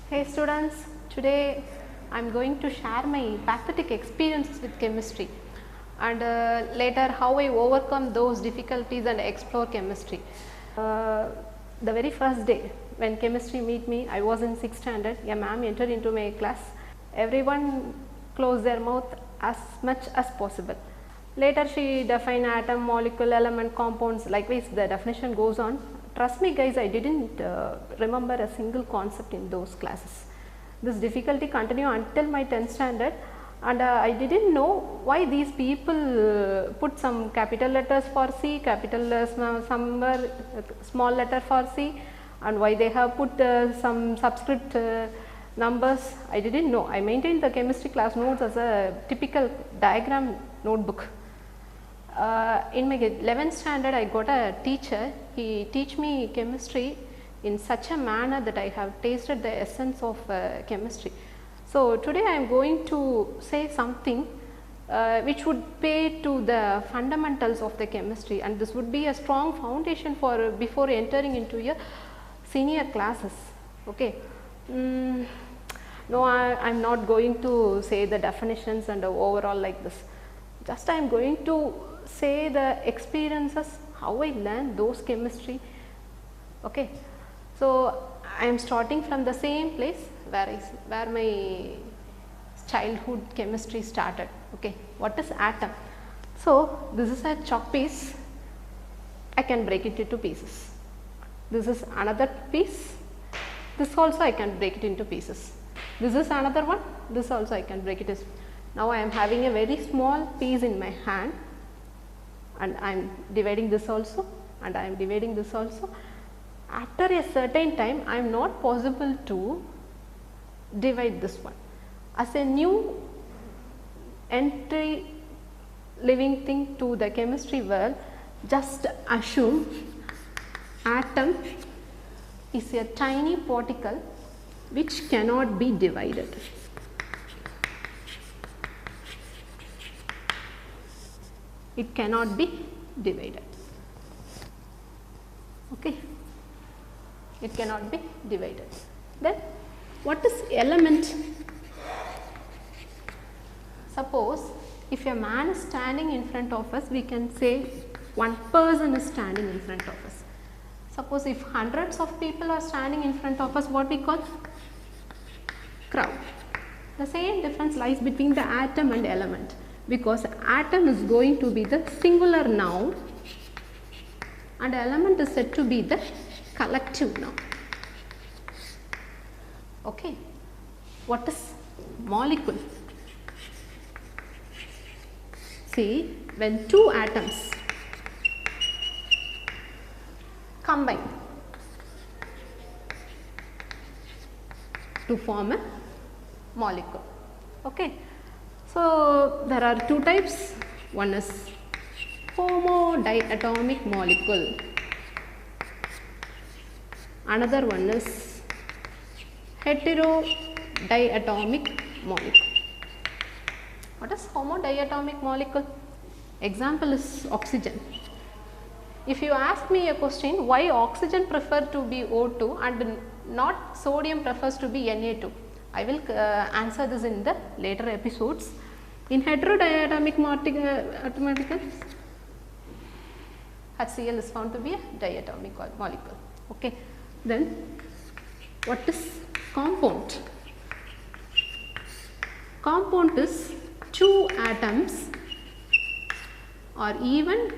Hey students, today I am going to share my pathetic experiences with chemistry and later how I overcome those difficulties and explore chemistry. The very first day when chemistry meet me, I was in 6th standard. A ma'am entered into my class. Everyone closed their mouth as much as possible. Later she defined atom, molecule, element, compounds. Likewise the definition goes on. Trust me guys, I didn't remember a single concept in those classes. This difficulty continued until my 10th standard, and I didn't know why these people put some capital letters for C, capital somewhere small letter for C, and why they have put some subscript numbers. I didn't know. I maintained the chemistry class notes as a typical diagram notebook. In my 11th standard, I got a teacher. He teach me chemistry in such a manner that I have tasted the essence of chemistry. So today I am going to say something which would pay to the fundamentals of the chemistry, and this would be a strong foundation for before entering into your senior classes. Okay. No, I am not going to say the definitions and overall like this. Just I am going to say the experiences, how I learned those chemistry. Okay. So I am starting from the same place where my childhood chemistry started. Okay. What is atom? So this is a chalk piece. I can break it into pieces. This is another piece. This also I can break it into pieces. This is another one. This also I can break it into. Now I am having a very small piece in my hand, and I am dividing this also, and I am dividing this also. After a certain time, I am not possible to divide this one. As a new entry living thing to the chemistry world, just assume atom is a tiny particle which cannot be divided. It cannot be divided. Okay. It cannot be divided. Then what is element? Suppose if a man is standing in front of us, we can say one person is standing in front of us. Suppose if hundreds of people are standing in front of us, what we call? Crowd. The same difference lies between the atom and element, because atom is going to be the singular noun and element is said to be the collective noun. Okay. What is molecule? See, when two atoms combine to form a molecule. Okay. So there are two types. One is homodiatomic molecule. Another one is heterodiatomic molecule. What is homodiatomic molecule? Example is oxygen. If you ask me a question, why oxygen prefer to be O2 and not sodium prefers to be Na2, I will answer this in the later episodes. In heterodiatomic molecule, HCl is found to be a diatomic molecule. Okay. Then what is compound? Compound is two atoms or even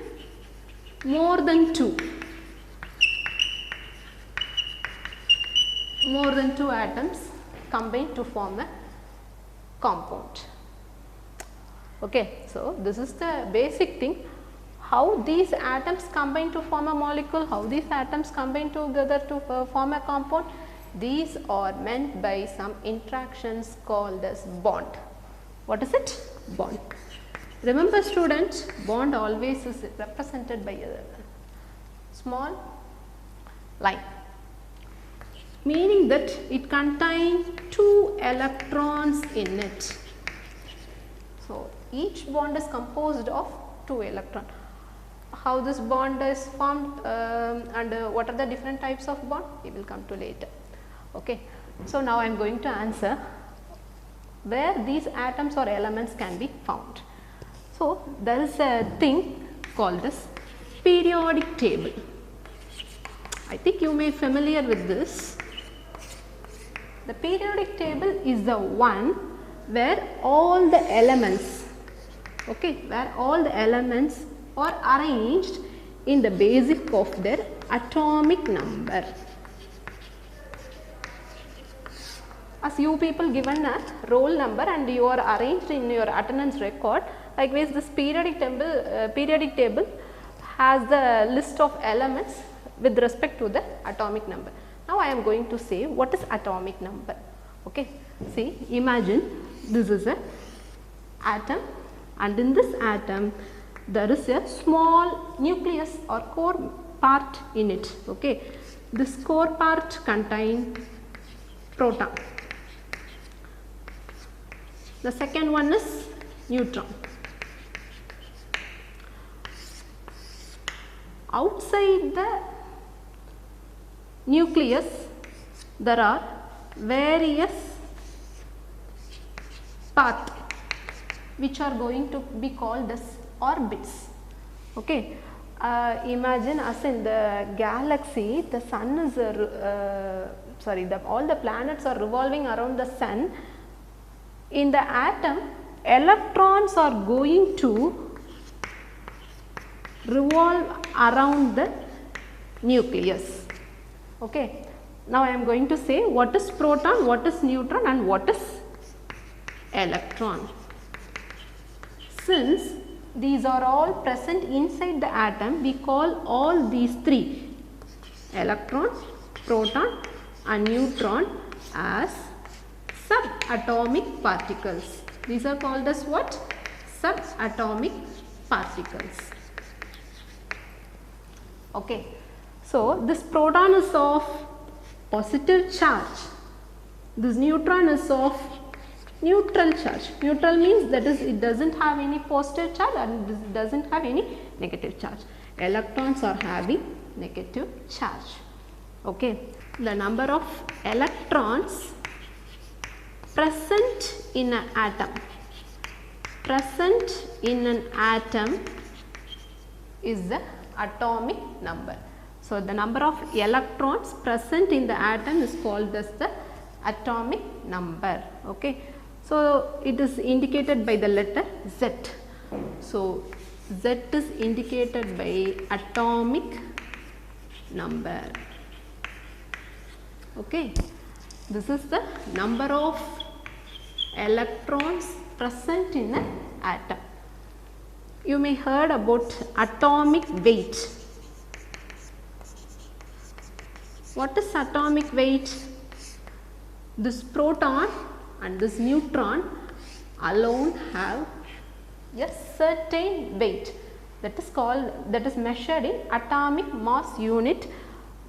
more than two. More than two atoms combine to form a compound. Okay. So this is the basic thing. How these atoms combine to form a molecule, how these atoms combine together to form a compound, these are meant by some interactions called as bond. What is it? Bond. Remember students, bond always is represented by a small line, meaning that it contains two electrons in it. So each bond is composed of two electrons. How this bond is formed and what are the different types of bond, we will come to later. Okay. So now I am going to answer where these atoms or elements can be found. So there is a thing called this periodic table. I think you may be familiar with this. The periodic table is the one where all the elements, where all the elements are arranged in the basic of their atomic number. As you people given a roll number and you are arranged in your attendance record, likewise this periodic table has the list of elements with respect to the atomic number. Now I am going to say what is atomic number. Okay, see, imagine this is a atom, and in this atom there is a small nucleus or core part in it. Okay, this core part contains proton. The second one is neutron. Outside the nucleus there are various paths which are going to be called as orbits. Okay. Imagine as in the galaxy, the sun is all the planets are revolving around the sun. In the atom, electrons are going to revolve around the nucleus. Okay. Now I am going to say what is proton, what is neutron and what is electron. Since these are all present inside the atom, we call all these three, electron, proton and neutron, as subatomic particles. These are called as what? Subatomic particles. Okay. So this proton is of positive charge, this neutron is of neutral charge. Neutral means that is it does not have any positive charge and it does not have any negative charge. Electrons are having negative charge. Okay. The number of electrons present in an atom, is the atomic number. So the number of electrons present in the atom is called as the atomic number. Okay. So it is indicated by the letter Z. So Z is indicated by atomic number. Okay. This is the number of electrons present in an atom. You may heard about atomic weight. What is atomic weight? This proton and this neutron alone have a certain weight that is measured in atomic mass unit.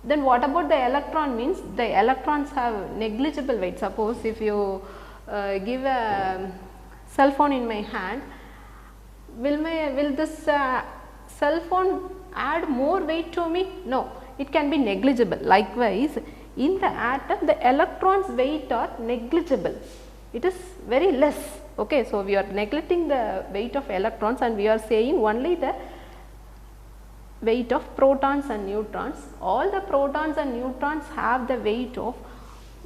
Then what about the electron? Means the electrons have negligible weight. Suppose if you give a cell phone in my hand, will this cell phone add more weight to me? No, it can be negligible. Likewise, in the atom the electrons weight are negligible, it is very less. Okay, so we are neglecting the weight of electrons and we are saying only the weight of protons and neutrons. All the protons and neutrons have the weight of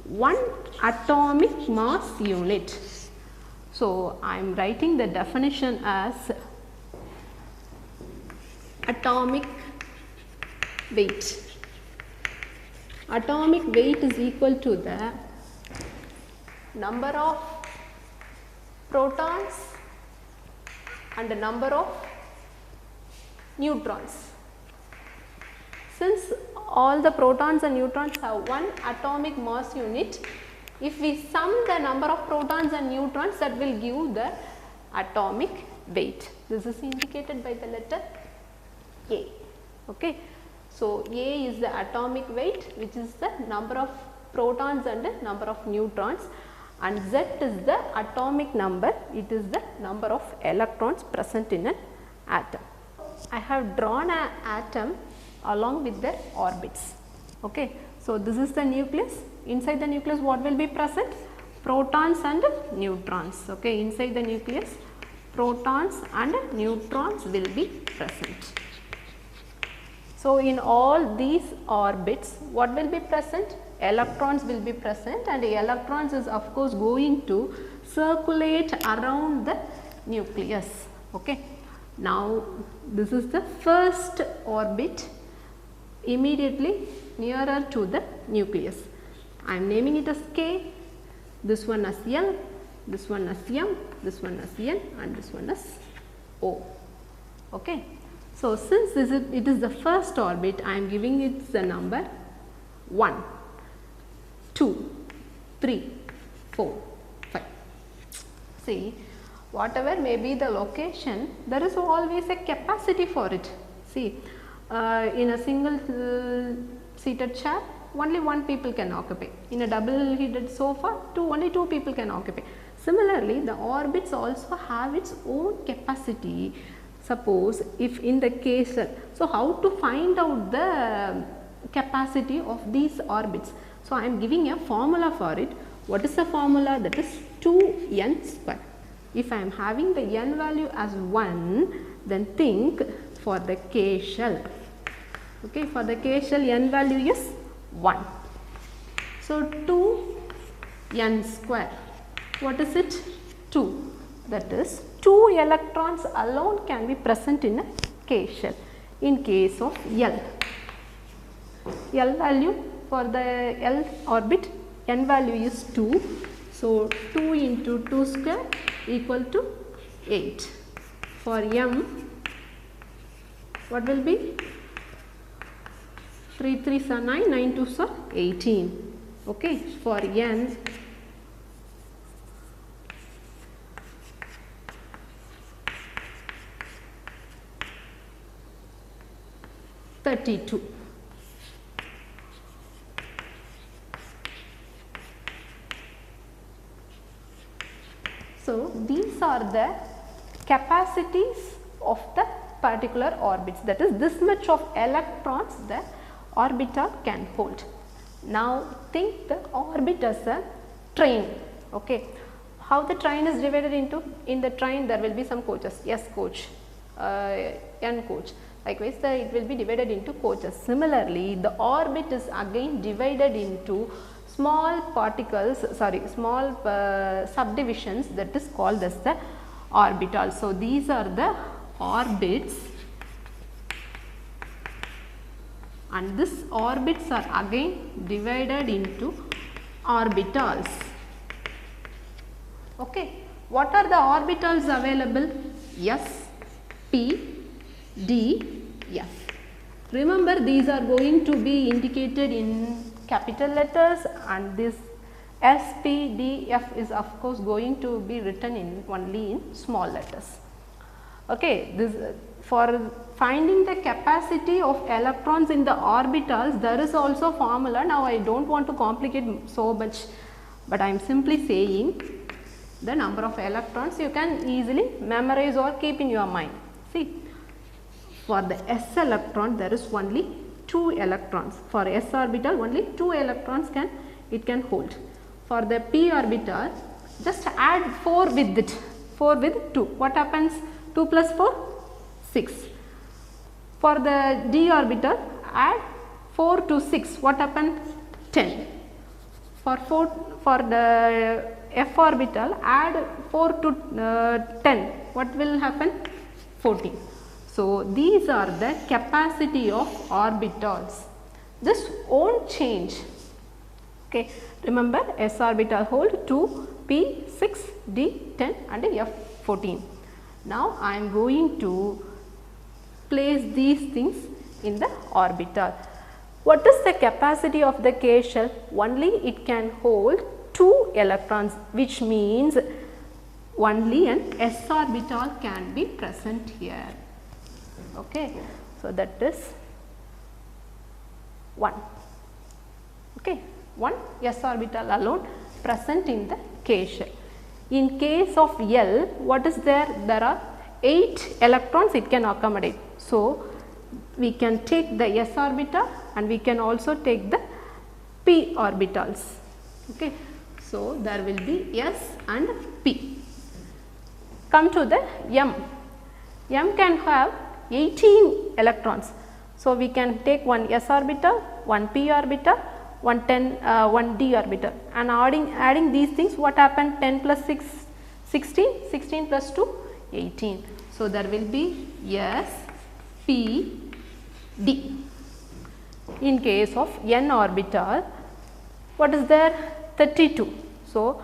1 atomic mass unit. So I am writing the definition as atomic weight. Atomic weight is equal to the number of protons and the number of neutrons. Since all the protons and neutrons have 1 atomic mass unit, if we sum the number of protons and neutrons, that will give the atomic weight. This is indicated by the letter A. Okay. So A is the atomic weight, which is the number of protons and the number of neutrons, and Z is the atomic number, it is the number of electrons present in an atom. I have drawn an atom along with their orbits. Okay. So this is the nucleus, inside the nucleus what will be present? Protons and neutrons. Okay, inside the nucleus protons and neutrons will be present. So, in all these orbits what will be present? Electrons will be present, and electrons is of course going to circulate around the nucleus. Okay. Now, this is the first orbit immediately nearer to the nucleus. I am naming it as K, this one as L, this one as M, this one as N, and this one as O. Okay. So, since it is the first orbit, I am giving it the number 1, 2, 3, 4, 5. See, whatever may be the location, there is always a capacity for it. See, in a single seated chair, only one people can occupy. In a double heated sofa, only two people can occupy. Similarly, the orbits also have its own capacity. Suppose if in the case, so how to find out the capacity of these orbits? So, I am giving a formula for it. What is the formula? That is 2n square. If I am having the n value as 1, then think for the K shell. Okay, for the K shell n value is 1. So, 2n square. What is it? 2. That is 2 electrons alone can be present in a K shell. In case of L, L value for the L orbit, n value is 2. So, 2 into 2 square equal to 8. For M, what will be? 3 3s are 9, 9 2s are 18. Okay. For N, (32). So, these are the capacities of the particular orbits, that is this much of electrons the orbital can hold. Now, think the orbit as a train. Okay. How the train is divided into? In the train there will be some coaches, S coach, N coach. Likewise, it will be divided into coaches. Similarly, the orbit is again divided into small particles, small subdivisions, that is called as the orbital. So, these are the orbits, and these orbits are again divided into orbitals. Okay. What are the orbitals available? S, P, D, F. Remember, these are going to be indicated in capital letters, and this S, P, D, F is of course going to be written only in small letters. Okay. This for finding the capacity of electrons in the orbitals, there is also formula. Now, I do not want to complicate so much, but I am simply saying the number of electrons you can easily memorize or keep in your mind. See, for the S electron there is only 2 electrons. For S orbital only 2 electrons it can hold. For the P orbital, just add 4 with it, 4 with 2. What happens? 2 plus 4? 6. For the D orbital, add 4 to 6. What happens? 10. For the F orbital, add 4 to 10. What will happen? 14. So, these are the capacity of orbitals. This won't change. Okay. Remember, S orbital hold 2, P 6, D 10 and F 14. Now, I am going to place these things in the orbital. What is the capacity of the K shell? Only it can hold 2 electrons, which means only an S orbital can be present here. Okay. So, that is 1. Okay. 1 S orbital alone present in the K shell. In case of L, what is there? There are 8 electrons it can accommodate. So, we can take the S orbital and we can also take the p orbitals. Okay. So, there will be S and P. Come to the M. M can have 18 electrons. So, we can take one s orbital, one p orbital, one d orbital, and adding these things, what happened? 10 plus 6, 16, 16 plus 2, 18. So, there will be s, p, d. In case of n orbital, what is there? 32. So,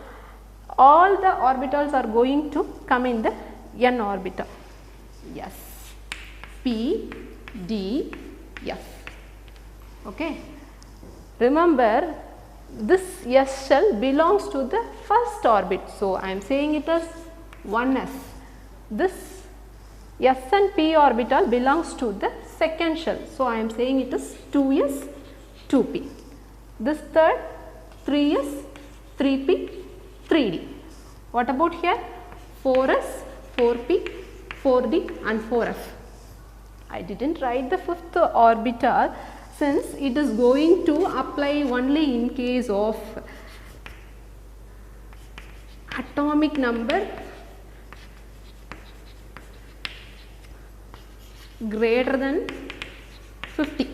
all the orbitals are going to come in the n orbital. Yes, p, d, f. Okay. Remember, this s shell belongs to the first orbit. So, I am saying it as 1s. This s and p orbital belongs to the second shell. So, I am saying it is 2s, 2p. This third, 3s, 3p, 3d. What about here? 4s, 4p, 4d and 4f. I did not write the fifth orbital since it is going to apply only in case of atomic number greater than 50.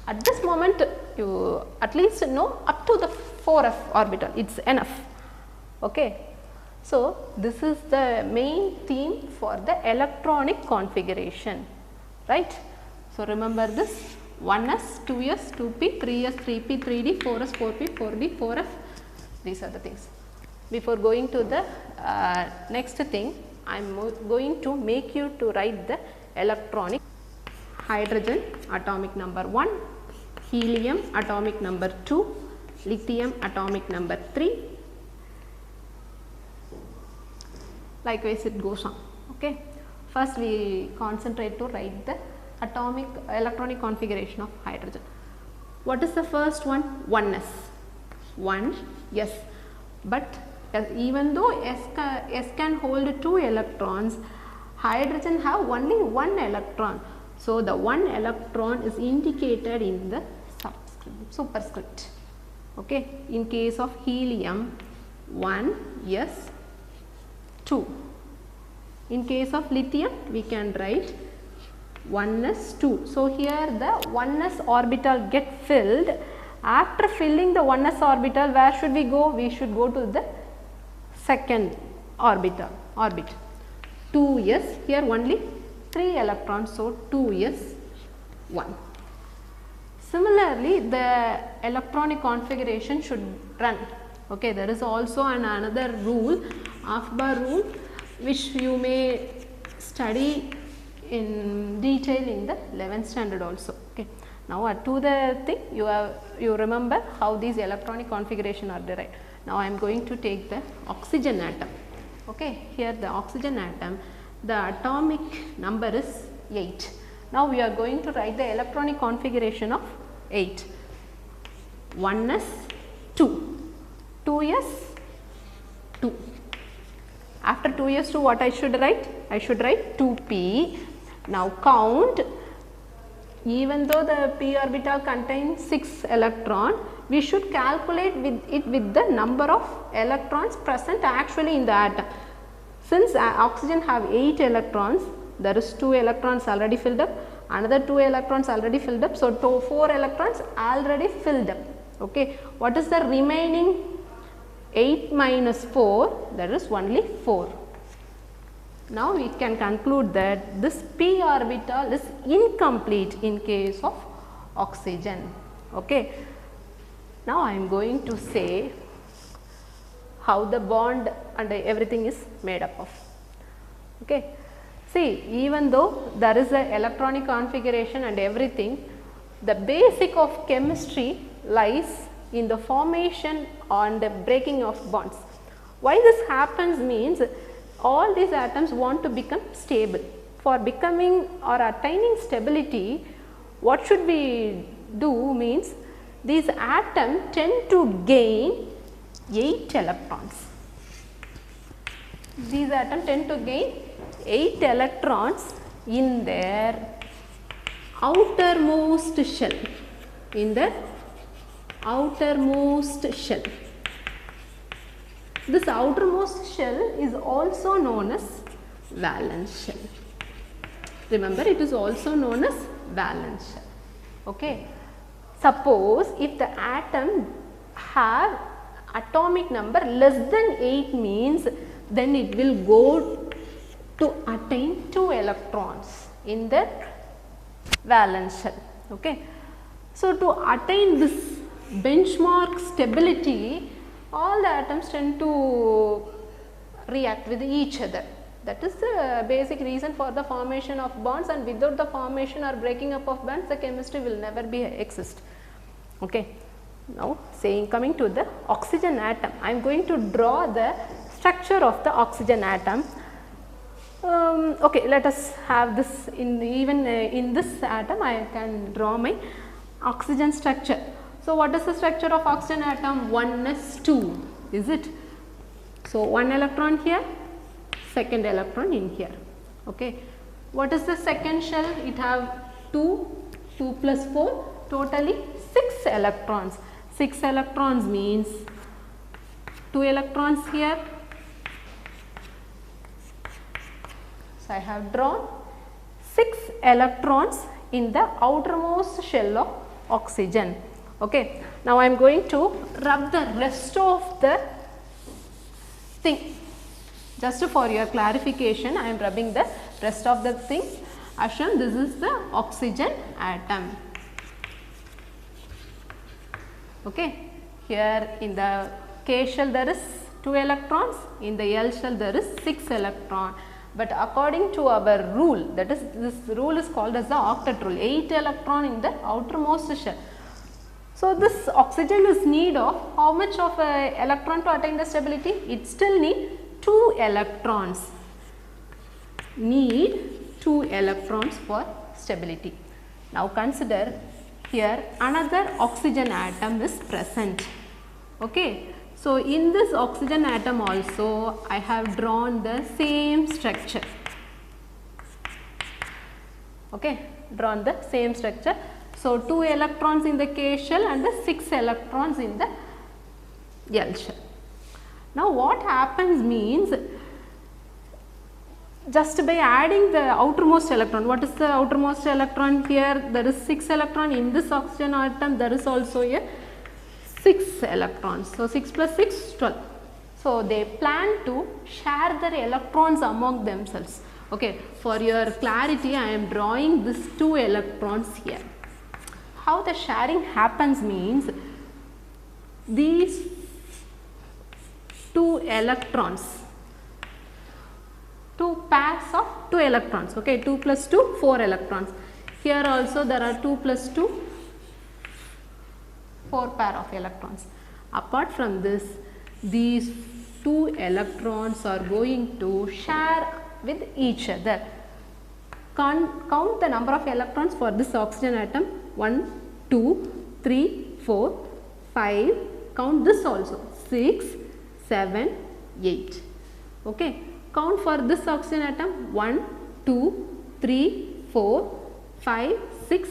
At this moment, you at least know up to the 4f orbital, it is enough. Okay. So, this is the main theme for the electronic configuration, right. So, remember this 1s, 2s, 2p, 3s, 3p, 3d, 4s, 4p, 4d, 4f, these are the things. Before going to the next thing, I am going to make you to write the electronic. Hydrogen atomic number 1, helium atomic number 2, lithium atomic number 3. Likewise, it goes on. Okay. First, we concentrate to write the atomic electronic configuration of hydrogen. What is the first one? 1s. 1 s. But even though s can hold 2 electrons, hydrogen have only 1 electron. So, the 1 electron is indicated in the superscript. Okay. In case of helium, 1 s 2. In case of lithium, we can write 1s 2. So, here the 1s orbital get filled. After filling the 1s orbital, where should we go? We should go to the second orbit. 2s, here only 3 electrons. So, 2s 1. Similarly, the electronic configuration should run. Okay, there is also another rule, Afbar rule, which you may study in detail in the 11th standard also. Okay. Now, to the thing, you remember how these electronic configuration are derived. Now, I am going to take the oxygen atom. Okay. Here the oxygen atom, the atomic number is 8. Now, we are going to write the electronic configuration of 8. 1s 2. 2s 2. After 2s 2, what I should write? I should write 2p. Now count, even though the p orbital contains 6 electrons, we should calculate with the number of electrons present actually in the atom. Since oxygen have 8 electrons, there is 2 electrons already filled up, another 2 electrons already filled up. So, 4 electrons already filled up. Okay. What is the remaining? 8 minus 4, that is only 4. Now, we can conclude that this p orbital is incomplete in case of oxygen. Okay. Now, I am going to say how the bond and everything is made up of. Okay. See, even though there is a electronic configuration and everything, the basic of chemistry lies in the formation and the breaking of bonds. Why this happens means, all these atoms want to become stable. For becoming or attaining stability, what should we do means, these atoms tend to gain 8 electrons. These atoms tend to gain 8 electrons in their outermost shell, in the outermost shell. This outermost shell is also known as valence shell. Remember, it is also known as valence shell. Okay. Suppose if the atom have atomic number less than 8 means, then it will go to attain 2 electrons in the valence shell. Okay. So, to attain this benchmark stability, all the atoms tend to react with each other. That is the basic reason for the formation of bonds, and without the formation or breaking up of bonds, the chemistry will never be exist. Okay. Now, coming to the oxygen atom, I am going to draw the structure of the oxygen atom. Okay, let us have this in this atom I can draw my oxygen structure. So, what is the structure of oxygen atom? 1s2, is it? So, 1 electron here, second electron in here. Okay. What is the second shell? It have 2 plus 4, totally 6 electrons. 6 electrons means 2 electrons here. So, I have drawn 6 electrons in the outermost shell of oxygen. Okay. Now, I am going to rub the rest of the thing. Just for your clarification, I am rubbing the rest of the thing. As shown, this is the oxygen atom. Okay. Here in the K shell there is 2 electrons, in the L shell there is 6 electron. But according to our rule, that is, this rule is called as the octet rule, 8 electron in the outermost shell. So, this oxygen is need of how much of a electron to attain the stability? It still need 2 electrons, need 2 electrons for stability. Now, consider here another oxygen atom is present. Okay. So, in this oxygen atom also I have drawn the same structure. Okay, drawn the same structure. So, 2 electrons in the K shell and the 6 electrons in the L shell. Now, what happens means, just by adding the outermost electron, what is the outermost electron here? There is 6 electron in this oxygen atom, there is also a 6 electrons. So, 6 plus 6, 12. So, they plan to share their electrons among themselves. Okay. For your clarity, I am drawing these 2 electrons here. How the sharing happens means, these 2 electrons, 2 pairs of 2 electrons, okay, 2 plus 2, 4 electrons. Here also there are 2 plus 2, 4 pair of electrons. Apart from this, these 2 electrons are going to share with each other. Count the number of electrons for this oxygen atom: 1, 2, 3, 4, 5. Count this also: 6, 7, 8. Okay. Count for this oxygen atom: 1, 2, 3, 4, 5, 6,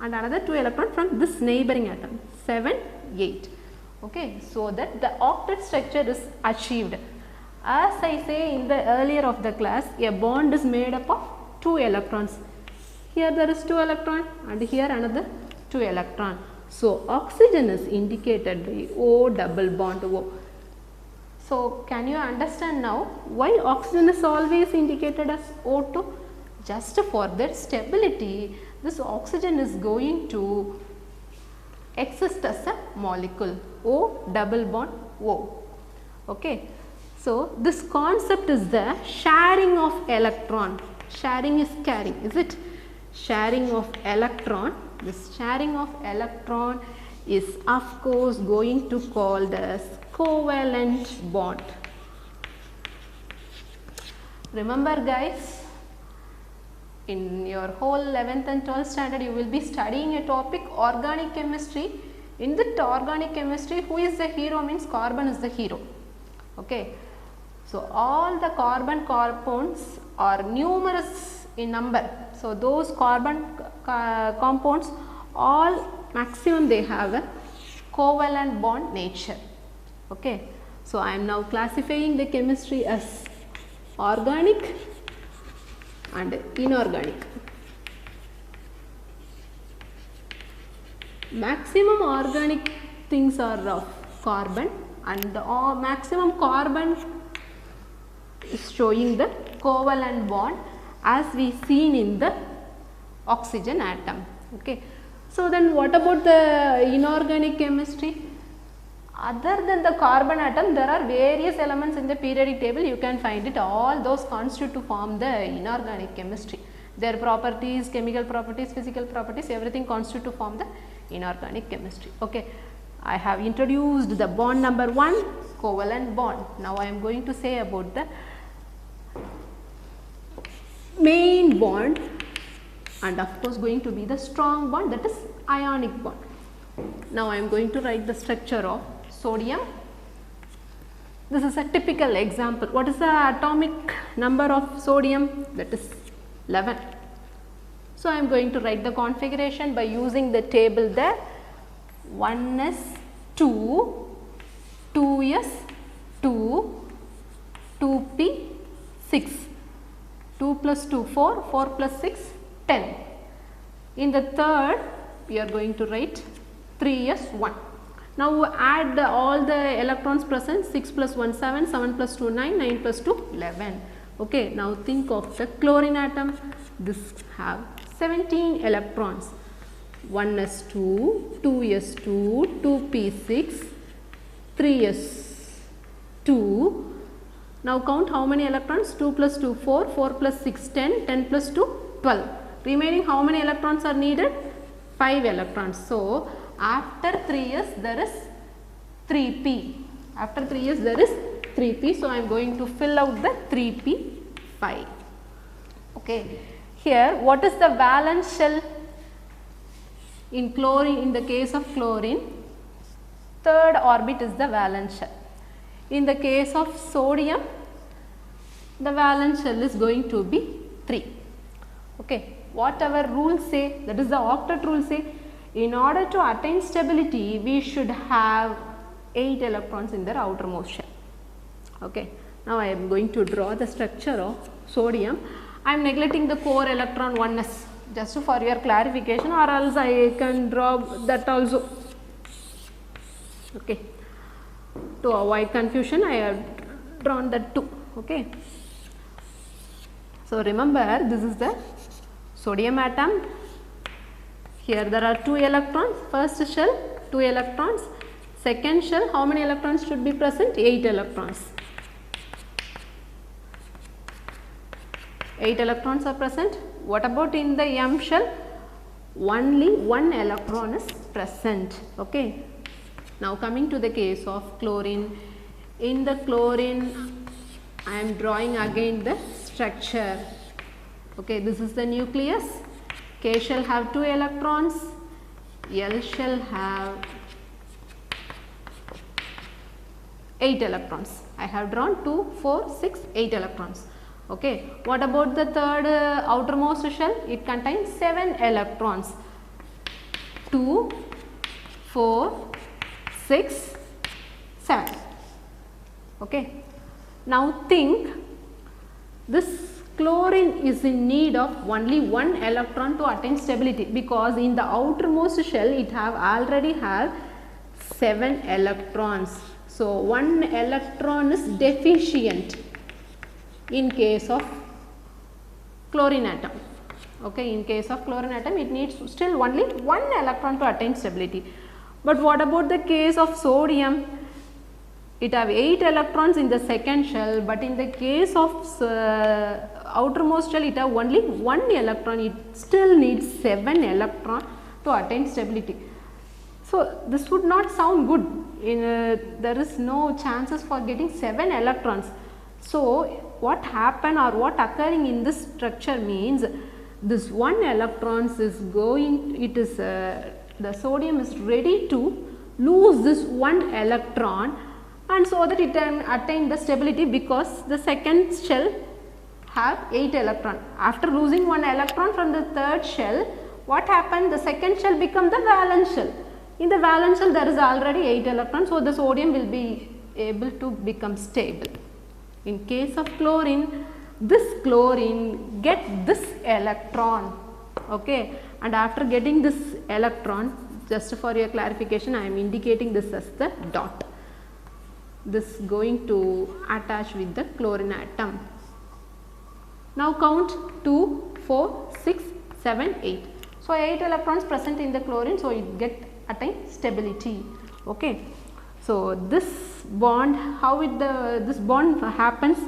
and another 2 electron from this neighboring atom: 7, 8. Okay. So that the octet structure is achieved. As I say in the earlier of the class, a bond is made up of 2 electrons. Here there is 2 electron and here another 2 electron. So oxygen is indicated by O double bond O. So can you understand now why oxygen is always indicated as O2? Just for their stability, this oxygen is going to exist as a molecule, O double bond O. Okay. So this concept is the sharing of electron. Sharing is carrying, is it? Sharing of electron. This sharing of electron is of course going to called as covalent bond. Remember guys, in your whole 11th and 12th standard you will be studying a topic organic chemistry. In that organic chemistry, who is the hero means carbon is the hero. Okay. So all the carbon compounds are numerous in number. So those carbon compounds, all maximum they have a covalent bond nature. Okay. So, I am now classifying the chemistry as organic and inorganic. Maximum organic things are of carbon, and the maximum carbon is showing the covalent bond as we seen in the oxygen atom. Okay. So, then what about the inorganic chemistry? Other than the carbon atom, there are various elements in the periodic table, you can find it, all those constitute to form the inorganic chemistry. Their properties, chemical properties, physical properties, everything constitute to form the inorganic chemistry. Okay. I have introduced the bond number 1, covalent bond. Now, I am going to say about the main bond, and of course, going to be the strong bond, that is ionic bond. Now, I am going to write the structure of sodium. This is a typical example. What is the atomic number of sodium? That is 11. So, I am going to write the configuration by using the table there. 1s 2, 2s 2, 2p 6, 2 plus 2 4, 4 plus 6 10. In the third, we are going to write 3s 1. Now, add all the electrons present, 6 plus 1 7, 7 plus 2 9, 9 plus 2 11. Okay. Now, think of the chlorine atom. This have 17 electrons, 1s2, 2s2, 2p6, 3s2. Now, count how many electrons? 2 plus 2 4, 4 plus 6 10, 10 plus 2 12. Remaining how many electrons are needed? 5 electrons. So, after 3s there is 3p. After 3s there is 3p. So, I am going to fill out the 3p5. Okay. Here, what is the valence shell in chlorine? In the case of chlorine, third orbit is the valence shell. In the case of sodium, the valence shell is going to be 3. Okay. Whatever rules say, that is the octet rule say, in order to attain stability, we should have 8 electrons in their outermost shell. Okay. Now, I am going to draw the structure of sodium. I am neglecting the core electron 1s just for your clarification, or else I can draw that also. Okay. To avoid confusion, I have drawn that too. Okay. So, remember, this is the sodium atom. Here there are 2 electrons, first shell 2 electrons, second shell how many electrons should be present? 8 electrons. 8 electrons are present. What about in the M shell? Only 1 electron is present. Okay. Now, coming to the case of chlorine. In the chlorine, I am drawing again the structure. Okay, this is the nucleus. K shell have 2 electrons, L shell have 8 electrons. I have drawn 2, 4, 6, 8 electrons. Okay. What about the third outermost shell? It contains 7 electrons. 2, 4, 6, 7. Okay. Now, think this chlorine is in need of only 1 electron to attain stability, because in the outermost shell it have already have 7 electrons. So, 1 electron is deficient in case of chlorine atom. Okay, in case of chlorine atom it needs still only 1 electron to attain stability. But what about the case of sodium? It have 8 electrons in the second shell, but in the case of outermost shell it have only 1 electron. It still needs 7 electron to attain stability. So, this would not sound good. There is no chances for getting 7 electrons. So, what happen or what occurring in this structure means this 1 electrons is going, it is the sodium is ready to lose this 1 electron, and so that it can attain the stability, because the second shell have 8 electron. After losing 1 electron from the third shell, what happened? The second shell become the valence shell. In the valence shell there is already 8 electrons, so the sodium will be able to become stable. In case of chlorine, this chlorine get this electron, okay, and after getting this electron, just for your clarification I am indicating this as the dot. This going to attach with the chlorine atom. Now count 2, 4, 6, 7, 8. So 8 electrons present in the chlorine, so it attain stability. Okay. So this bond, how this bond happens?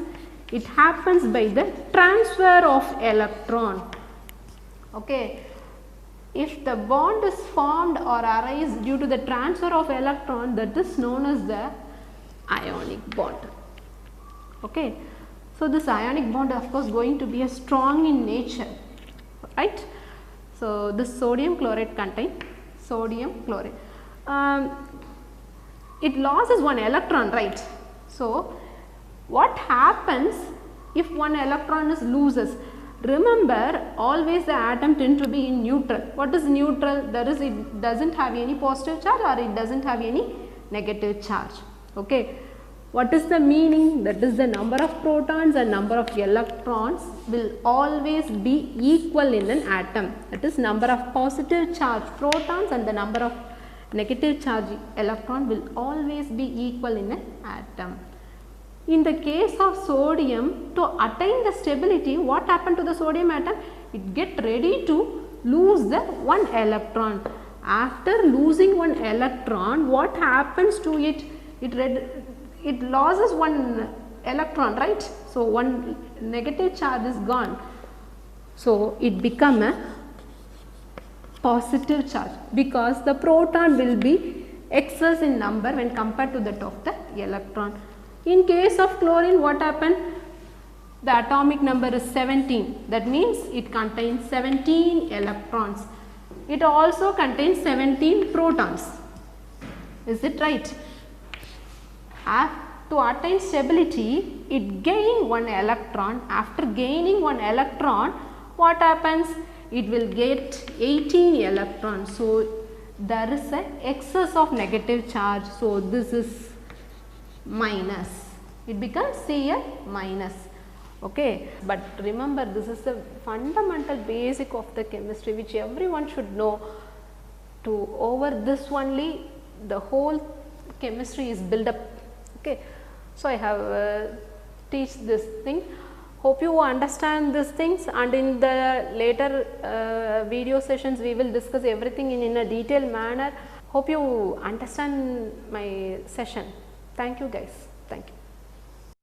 It happens by the transfer of electron. Okay. If the bond is formed or arise due to the transfer of electron, that is known as the ionic bond. Okay. So this ionic bond of course going to be a strong in nature, right. So this sodium chloride contain sodium chloride. It loses one electron, right. So what happens if one electron is loses? Remember, always the atom tend to be in neutral. What is neutral? That is, it does not have any positive charge or it does not have any negative charge. Okay. What is the meaning? That is, the number of protons and number of electrons will always be equal in an atom. That is, number of positive charge protons and the number of negative charge electron will always be equal in an atom. In the case of sodium, to attain the stability, what happened to the sodium atom? It get ready to lose the one electron. After losing one electron, what happens to it? It loses one electron, right. So one negative charge is gone. So it become a positive charge because the proton will be excess in number when compared to that of the electron. In case of chlorine, what happened? The atomic number is 17. That means it contains 17 electrons. It also contains 17 protons. Is it right? To attain stability, it gain one electron. After gaining one electron, what happens? It will get 18 electrons. So there is an excess of negative charge. So this is minus. It becomes Cl minus. Okay. But remember, this is the fundamental basic of the chemistry which everyone should know. To over this only the whole chemistry is built up. Okay. So I have teach this thing. Hope you understand these things, and in the later video sessions we will discuss everything in a detailed manner. Hope you understand my session. Thank you guys. Thank you.